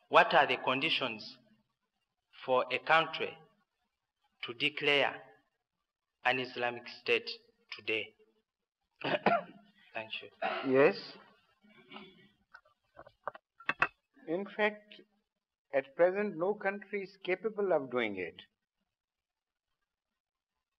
what are the conditions for a country to declare an Islamic state today? Thank you. Yes. In fact, at present, no country is capable of doing it.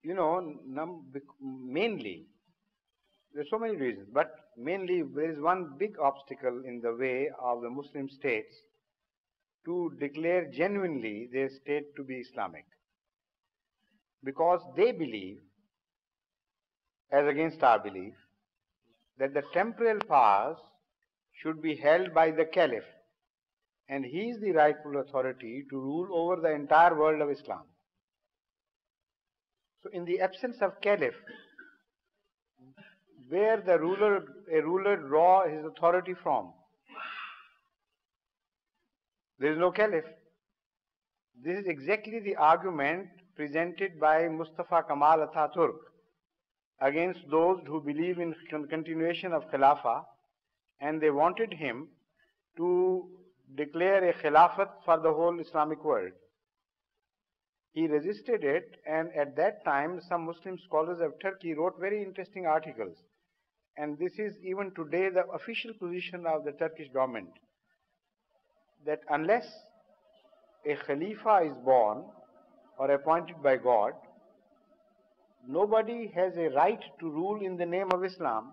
You know, mainly, there are so many reasons, but mainly there is one big obstacle in the way of the Muslim states to declare genuinely their state to be Islamic. Because they believe, as against our belief, that the temporal powers should be held by the Caliph, and he is the rightful authority to rule over the entire world of Islam. So in the absence of Caliph, where a ruler draw his authority from? There is no Caliph. This is exactly the argument presented by Mustafa Kemal Ataturk against those who believe in continuation of Khilafah, and they wanted him to declare a Khilafat for the whole Islamic world. He resisted it, and at that time some Muslim scholars of Turkey wrote very interesting articles, and this is even today the official position of the Turkish government, that unless a Khalifa is born or appointed by God, nobody has a right to rule in the name of Islam,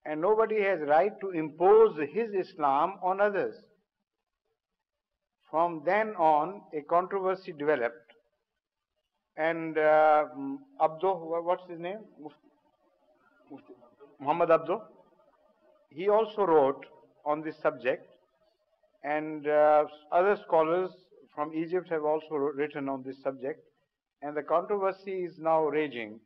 and nobody has right to impose his Islam on others. From then on, a controversy developed, and what's his name? Muhammad Abdo. He also wrote on this subject, and other scholars from Egypt have also written on this subject, and the controversy is now raging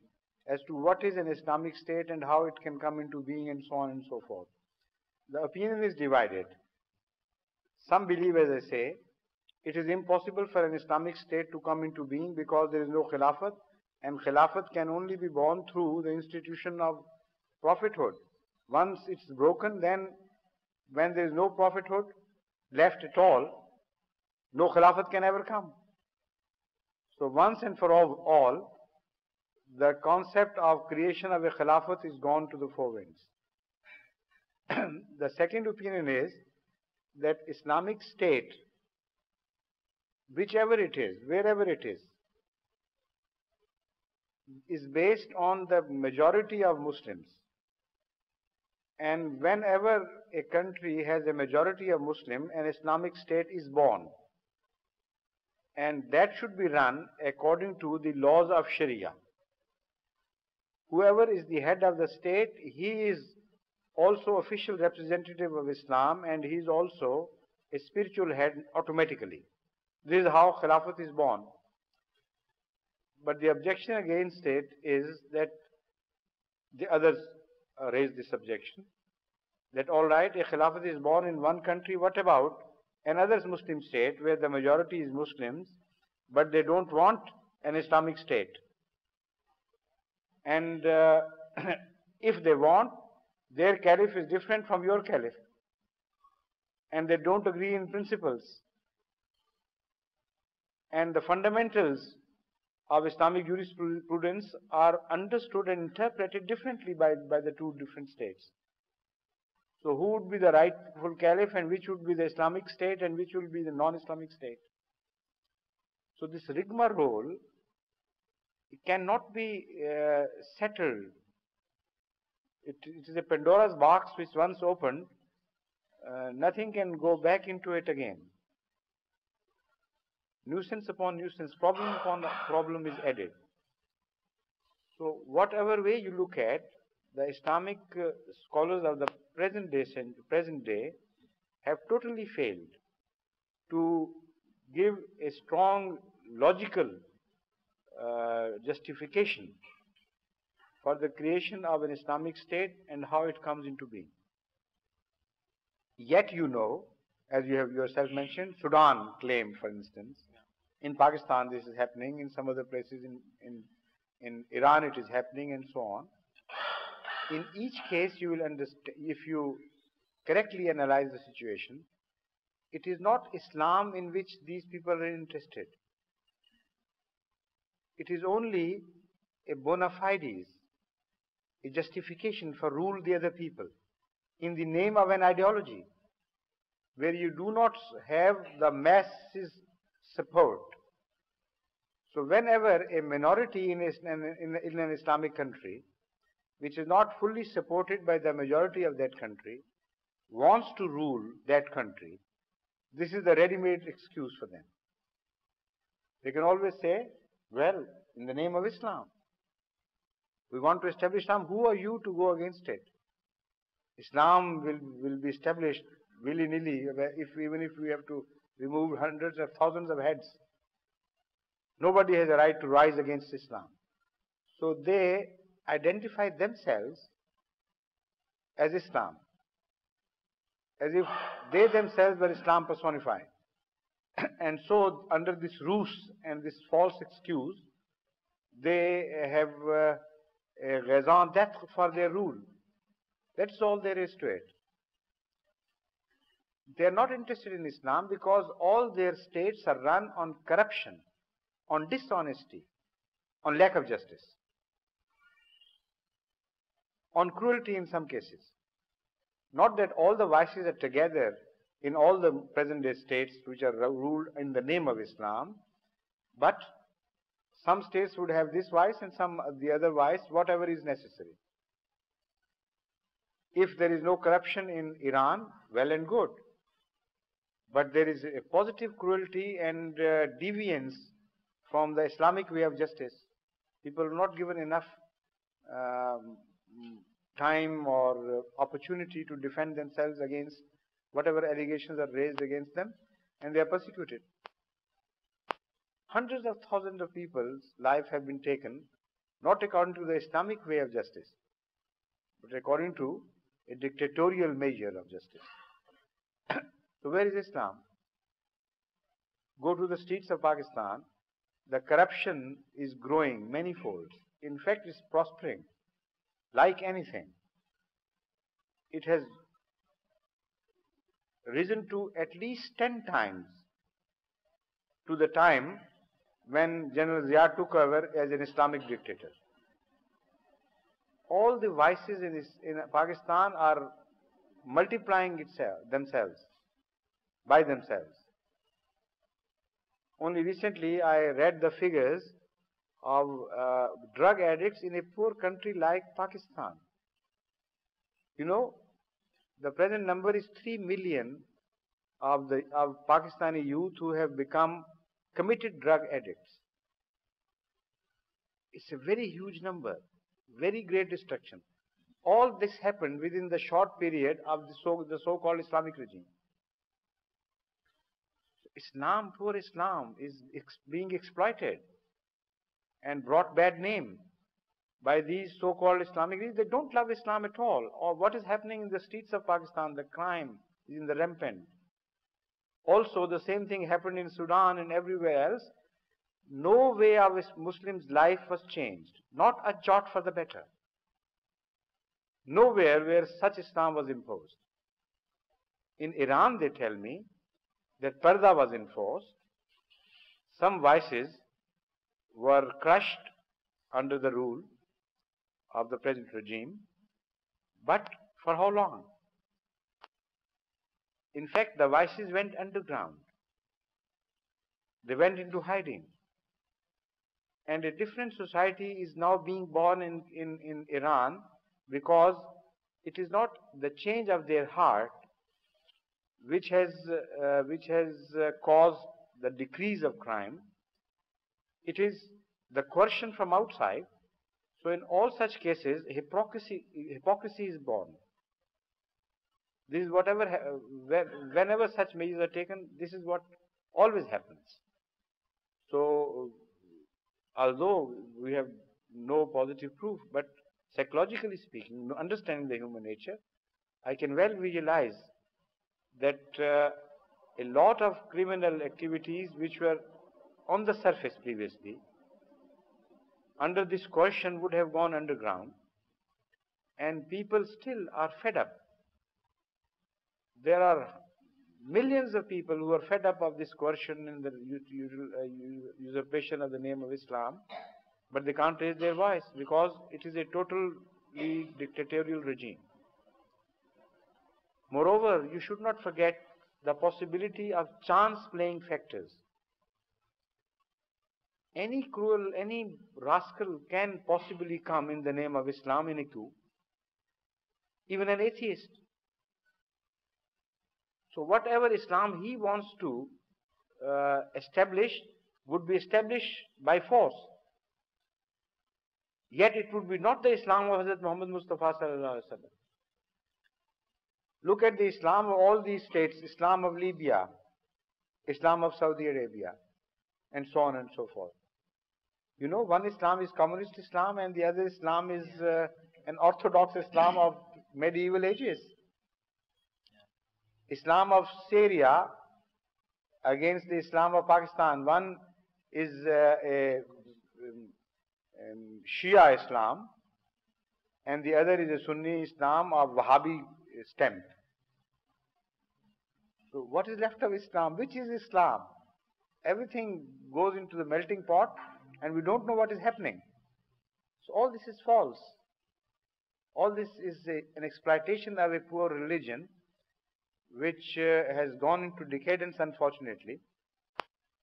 as to what is an Islamic state and how it can come into being, and so on and so forth. The opinion is divided. Some believe, as I say, it is impossible for an Islamic state to come into being because there is no Khilafat, and Khilafat can only be born through the institution of prophethood. Once it's broken, then when there is no prophethood left at all, no Khilafat can ever come. So once and for all, the concept of creation of a Khilafat is gone to the four winds. The second opinion is that Islamic state, whichever it is, wherever it is based on the majority of Muslims. And whenever a country has a majority of Muslim, an Islamic state is born. And that should be run according to the laws of Sharia. Whoever is the head of the state, he is also official representative of Islam, and he is also a spiritual head automatically. This is how Khilafat is born. But the objection against it is that the others raise this objection, that all right, a Khilafat is born in one country, what about another Muslim state where the majority is Muslims, but they don't want an Islamic state? And if they want, their caliph is different from your caliph, and they don't agree in principles. And the fundamentals of Islamic jurisprudence are understood and interpreted differently by the two different states. So who would be the rightful caliph, and which would be the Islamic state, and which will be the non-Islamic state? So this rigmarole, it cannot be settled. It is a Pandora's box which once opened, nothing can go back into it again. Nuisance upon nuisance, problem upon problem is added. So whatever way you look at, the Islamic scholars of the present day have totally failed to give a strong logical justification for the creation of an Islamic state and how it comes into being. Yet you know, as you have yourself mentioned, Sudan claimed, for instance. In Pakistan this is happening, in some other places in Iran it is happening, and so on. In each case you will understand, if you correctly analyze the situation, it is not Islam in which these people are interested. It is only a bona fides, a justification for rule the other people in the name of an ideology where you do not have the masses support. So whenever a minority in an Islamic country, which is not fully supported by the majority of that country, wants to rule that country, this is the ready-made excuse for them. They can always say, well, in the name of Islam, we want to establish Islam. Who are you to go against it? Islam will be established willy-nilly, even if we have to remove hundreds of thousands of heads. Nobody has a right to rise against Islam. So they identify themselves as Islam, as if they themselves were Islam personified. And so under this ruse and this false excuse, they have a raison d'etre for their rule. That's all there is to it. They are not interested in Islam because all their states are run on corruption, on dishonesty, on lack of justice, on cruelty in some cases. Not that all the vices are together in all the present day states which are ruled in the name of Islam, but some states would have this vice and some the other vice, whatever is necessary. If there is no corruption in Iran, well and good. But there is a positive cruelty and deviance from the Islamic way of justice. People are not given enough time or opportunity to defend themselves against whatever allegations are raised against them, and they are persecuted. Hundreds of thousands of people's lives have been taken, not according to the Islamic way of justice, but according to a dictatorial measure of justice. So where is Islam? Go to the streets of Pakistan, the corruption is growing manifold. In fact, it's prospering like anything. It has risen to at least 10 times to the time when General Zia took over as an Islamic dictator. All the vices in Pakistan are multiplying themselves by themselves. Only recently I read the figures of drug addicts in a poor country like Pakistan. You know, the present number is 3 million of Pakistani youth who have become committed drug addicts. It's a very huge number, very great destruction. All this happened within the short period of the so-called Islamic regime. Islam, poor Islam, is being exploited and brought bad name by these so-called Islamic regimes. They don't love Islam at all. Or what is happening in the streets of Pakistan, the crime is in the rampant. Also, the same thing happened in Sudan and everywhere else. No way of a Muslim's life was changed, not a jot for the better. Nowhere where such Islam was imposed. In Iran, they tell me that parda was enforced. Some vices were crushed under the rule of the present regime. But for how long? In fact, the vices went underground. They went into hiding. And a different society is now being born in Iran, because it is not the change of their heart which has caused the decrease of crime. It is the coercion from outside. So in all such cases, hypocrisy is born. This is whenever such measures are taken, this is what always happens. So although we have no positive proof, but psychologically speaking, understanding the human nature, I can well visualize that a lot of criminal activities which were on the surface previously, under this coercion, would have gone underground, and people still are fed up. There are millions of people who are fed up of this coercion and the usurpation of the name of Islam, but they can't raise their voice because it is a totally dictatorial regime. Moreover, you should not forget the possibility of chance playing factors. Any cruel, any rascal can possibly come in the name of Islam in a coup, even an atheist. So whatever Islam he wants to establish would be established by force. Yet it would be not the Islam of Hazrat Muhammad Mustafa sallallahu alaihi wasallam. Look at the Islam of all these states, Islam of Libya, Islam of Saudi Arabia, and so on and so forth. You know, one Islam is communist Islam and the other Islam is an orthodox Islam of medieval ages. Islam of Syria against the Islam of Pakistan. One is a Shia Islam and the other is a Sunni Islam of Wahhabi stem. So what is left of Islam? Which is Islam? Everything goes into the melting pot and we don't know what is happening. So all this is false. All this is an exploitation of a poor religion which has gone into decadence, unfortunately,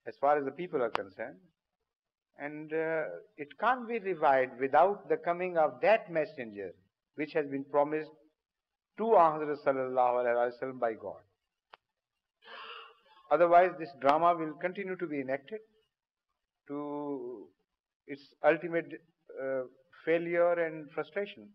as far as the people are concerned. And it can't be revived without the coming of that messenger which has been promised to Hazrat sallallahu alaihi wasallam by God. Otherwise, this drama will continue to be enacted to its ultimate failure and frustration.